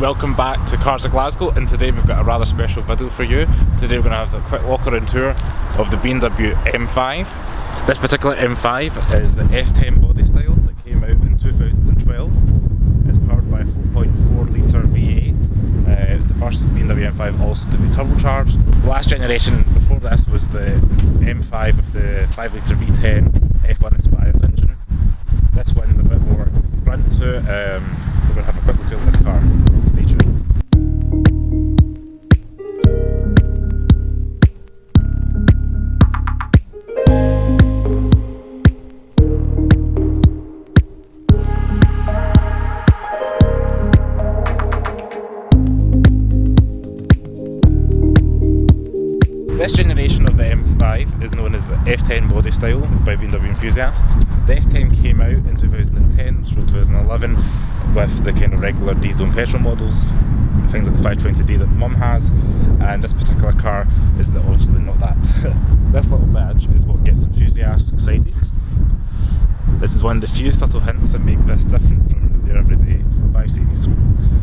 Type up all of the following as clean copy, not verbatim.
welcome back to Cars of Glasgow, and today we've got a rather special video for you. Today we're going to have a quick walk around tour of the BMW M5. This particular M5 is the F10 body style that came out in 2012. It's powered by a 4.4 litre V8. It's the first BMW M5 also to be turbocharged. The last generation before this was the M5 with the 5 litre V10 F1 inspired engine. This one's a bit more grunt to it. We're going to have a quick look at this car. Stay tuned. This generation of the M5 is known as the F10 body style by BMW enthusiasts. The F10 came out in 2010 through 2011 with the kind of regular diesel and petrol models, things like the 520D that Mum has, and this particular car is obviously not that. This little badge is what gets enthusiasts excited. This is one of the few subtle hints that make this different from your everyday 5 Series.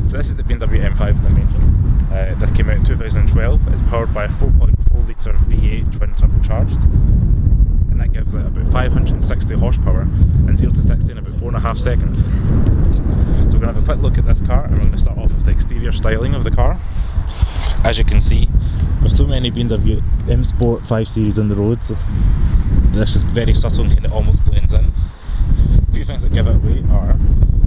So this is the BMW M5 as I mentioned. This came out in 2012. It's powered by a 4.4 litre V8 twin turbocharged, and that gives it about 560 horsepower and 0 to 60 in about 4.5 seconds. So we're going to have a quick look at this car, and we're going to start off with the exterior styling of the car. As you can see, with so many BMW M Sport 5 Series on the road, this is very subtle and kind of almost blends in. A few things that give it away are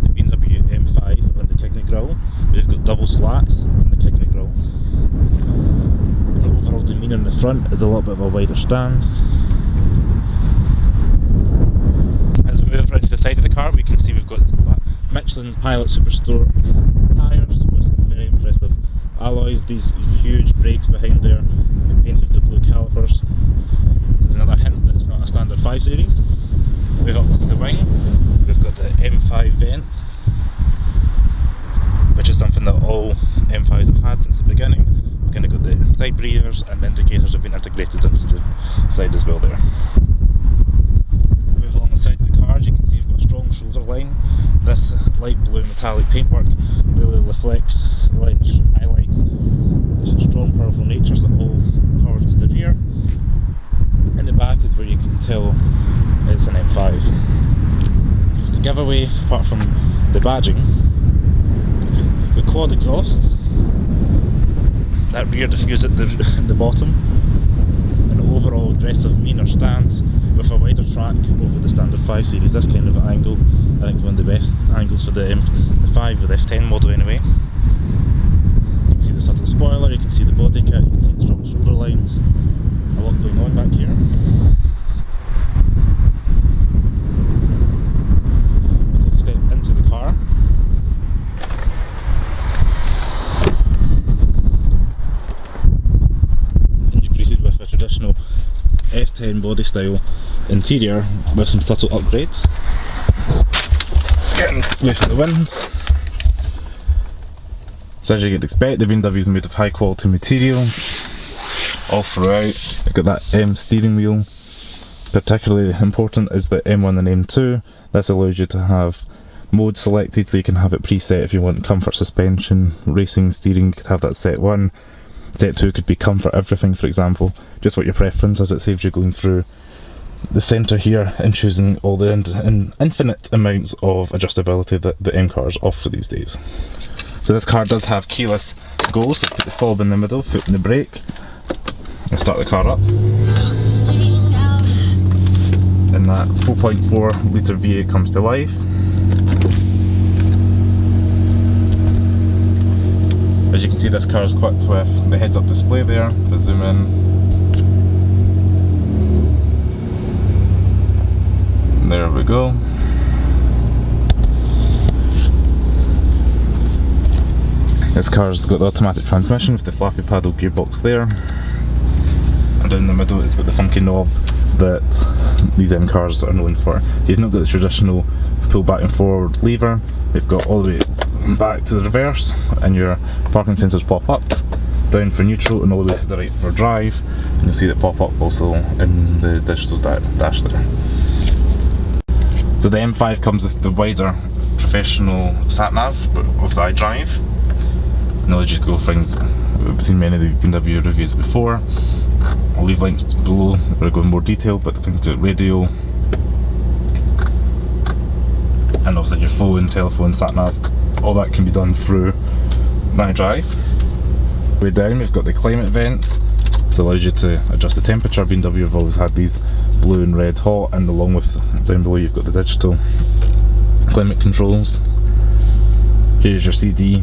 the BMW M5 on the kidney grille. We've got double slats in the kidney grille. The overall demeanour in the front is a little bit of a wider stance. As we move around to the side of the car, we can see we've got Michelin Pilot Superstore tyres with some very impressive alloys. These huge brakes behind there, painted with the blue calipers. There's another hint that it's not a standard 5 Series. Move up to the wing, we've got the M5 vents, which is something that all M5s have had since the beginning. We've kind of got the side breathers, and the indicators have been integrated into the side as well there. Move along the side of the car, as you can see we've got a strong shoulder line. This light blue metallic paintwork really reflects the lights and highlights. There's a strong powerful natures that all power to the rear. In the back is where you can tell it's an M5. The giveaway, apart from the badging, the quad exhausts, that rear diffuse at the bottom, an overall aggressive meaner stance with a wider track over the standard 5 Series. This kind of angle I think is one of the best angles for the M5 with the F10 model anyway. You can see the subtle spoiler, you can see the body kit, you can see the strong shoulder lines. A lot going on back here. We'll take a step into the car. Integrated with a traditional F10 body style interior with some subtle upgrades. Getting away from the wind. So as you could expect, the BMW is made of high quality materials all throughout. You've got that M steering wheel. Particularly important is the M1 and M2. This allows you to have mode selected, so you can have it preset if you want comfort suspension, racing steering. You could have that set 1. Set 2 could be comfort everything, for example. Just what your preference is. It saves you going through the centre here and choosing all the infinite amounts of adjustability that the M cars offer these days. So this car does have keyless go, so put the fob in the middle, foot in the brake, and start the car up. And that 4.4 litre V8 comes to life. As you can see, this car is equipped with the heads-up display there. If I zoom in, there we go. This car's got the automatic transmission with the flappy paddle gearbox there, and down the middle it's got the funky knob that these M cars are known for. You've not got the traditional pull back and forward lever. We've got all the way back to the reverse, and your parking sensors pop up, down for neutral, and all the way to the right for drive. And you'll see that pop up also in the digital dash there. So the M5 comes with the wider professional sat nav of the iDrive. allows you to go things between many of the BMW reviews before. I'll leave links below where I go in more detail, but things like radio, and obviously your phone, telephone, sat nav, all that can be done through iDrive. Way down we've got the climate vents, so it allows you to adjust the temperature. BMW have always had these blue and red hot, and along with down below you've got the digital climate controls. Here's your CD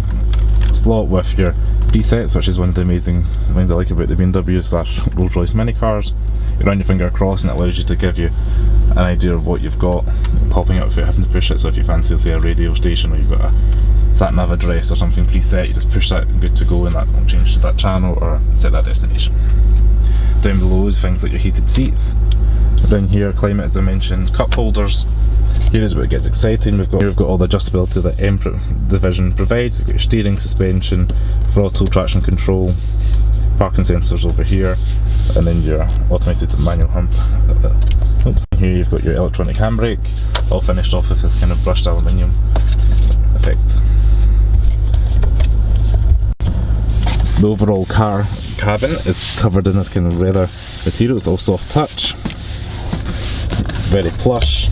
slot with your presets, which is one of the amazing things I like about the BMW / Rolls Royce mini cars. You run your finger across and it allows you to give you an idea of what you've got popping up without having to push it. So if you fancy, say, a radio station, or you've got a sat nav address or something preset, you just push that and good to go, and that will change to that channel or set that destination. Down below is things like your heated seats. Down here, climate, as I mentioned, cup holders. Here is where it gets exciting. We've got all the adjustability that M division provides. We've got your steering, suspension, throttle, traction control, parking sensors over here, and then your automated manual hump. Oops. Here you've got your electronic handbrake, all finished off with this kind of brushed aluminium effect. The overall car cabin is covered in this kind of leather material. It's all soft touch, very plush,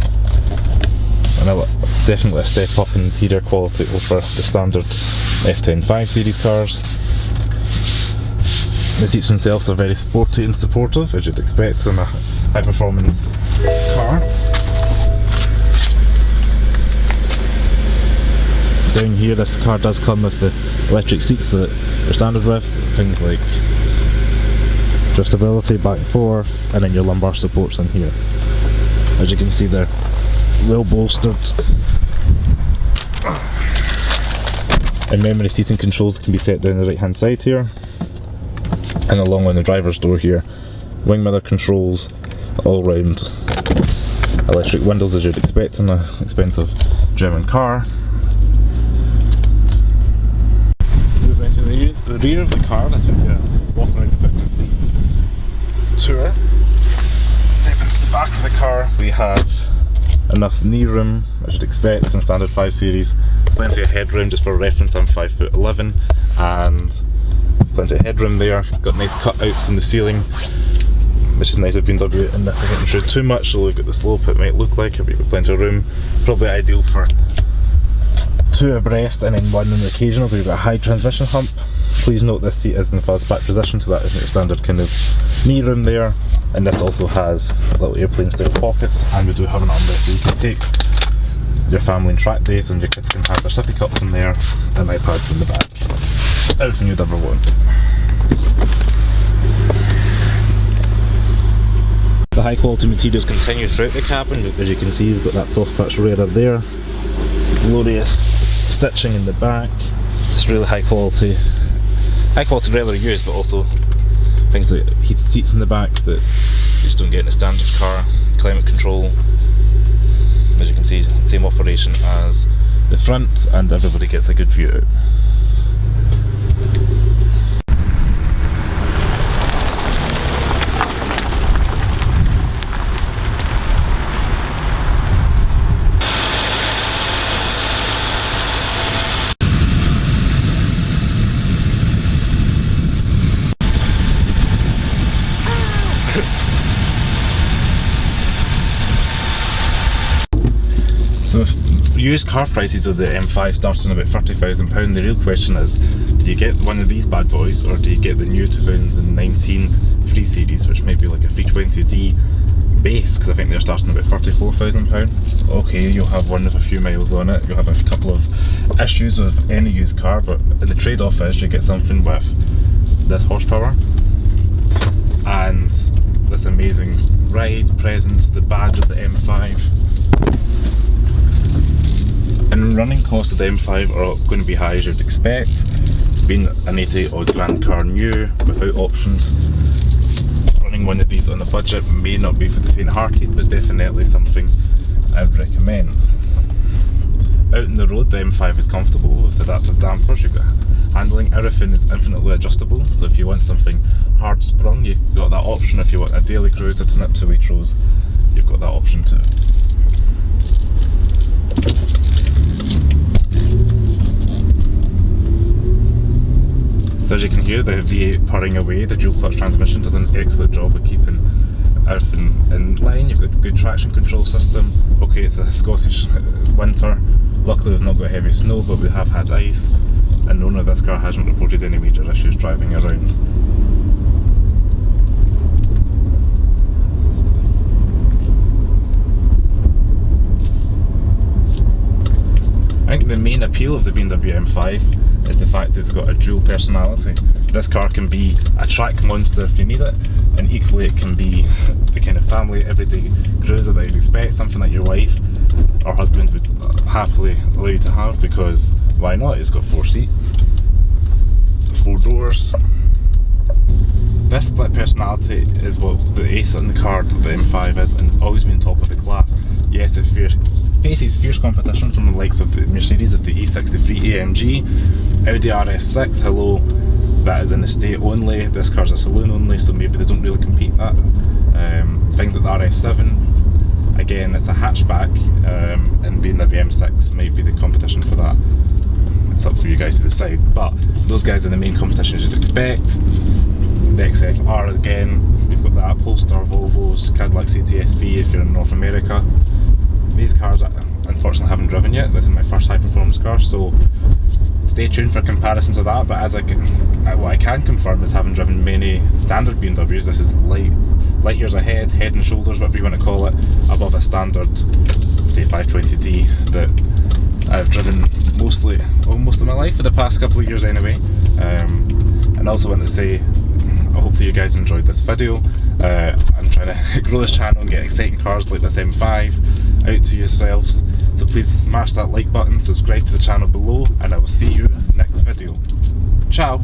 and definitely a step up in interior quality over the standard F10 5 Series cars. The seats themselves are very sporty and supportive, as you'd expect in a high performance car. Down here, this car does come with the electric seats that you're standard with, things like adjustability back and forth, and then your lumbar supports in here. As you can see, they're well bolstered, and memory seating controls can be set down the right hand side here. And along on the driver's door here, wing mirror controls, all round electric windows, as you'd expect in an expensive German car. Move into the rear of the car. Let's maybe walk around a bit complete tour. Step into the back of the car. We have enough knee room, as you'd expect in standard 5 Series. Plenty of headroom. Just for reference, I'm 5'11", and plenty of headroom there. Got nice cutouts in the ceiling, which is nice of BMW in this. I don't intrude too much, so look at the slope it might look like. But with plenty of room, probably ideal for two abreast and then one on the occasional. We've got a high transmission hump. Please note this seat is in the fastback position, so that isn't your standard kind of knee room there. And this also has little airplane style pockets, and we do have an armrest, so you can take your family and track days, and your kids can have their sippy cups in there and iPads in the back. Everything you'd ever want. The high quality materials continue throughout the cabin. As you can see, you've got that soft touch leather there, glorious stitching in the back. It's really high quality leather used, but also things like heated seats in the back that you just don't get in a standard car. Climate control, as you can see, same operation as the front, and everybody gets a good view out. So used car prices of the M5 starting about £30,000. The real question is, do you get one of these bad boys, or do you get the new 2019 3 Series, which might be like a 320D base, because I think they're starting about £34,000. Okay, you'll have one with a few miles on it, you'll have a couple of issues with any used car, but the trade-off is you get something with this horsepower and this amazing ride, presence, the badge of the M5. And running costs of the M5 are going to be high, as you'd expect. Being an 80 odd grand car new, without options, running one of these on a budget may not be for the faint hearted, but definitely something I'd recommend. Out on the road, the M5 is comfortable with adaptive dampers. You've got handling, everything is infinitely adjustable, so if you want something hard sprung, you've got that option. If you want a daily cruiser to nip to Waitrose, you've got that option too. So as you can hear, the V8 purring away. The dual clutch transmission does an excellent job of keeping everything in line. You've got good traction control system. Okay, it's a Scottish winter. Luckily we've not got heavy snow, but we have had ice, and the owner of this car hasn't reported any major issues driving around. I think the main appeal of the BMW M5 is the fact that it's got a dual personality. This car can be a track monster if you need it, and equally it can be the kind of family everyday cruiser that you'd expect, something that your wife or husband would happily allow you to have, because why not? It's got 4 seats, 4 doors. This split personality is what the ace in the card the M5 is, and it's always been top of the class. Yes, it faces fierce competition from the likes of the Mercedes with the E63 AMG, Audi RS6, hello, that is an estate only, this car's a saloon only, so maybe they don't really compete that. Things like the RS7, again it's a hatchback, and being the M6 might be the competition for that. It's up for you guys to decide, but those guys are the main competition you'd expect. The XFR again, we've got the Polestar, Volvos, Cadillac CTS-V if you're in North America. These cars I unfortunately haven't driven yet. This is my first high performance car, so stay tuned for comparisons of that. But what I can confirm is, having driven many standard BMWs, this is light years ahead, head and shoulders, whatever you want to call it, above a standard, say 520D that I've driven most of my life for the past couple of years anyway. And also want to say, hopefully you guys enjoyed this video. I'm trying to grow this channel and get exciting cars like this M5 out to yourselves, so please smash that like button, subscribe to the channel below, and I will see you next video. Ciao!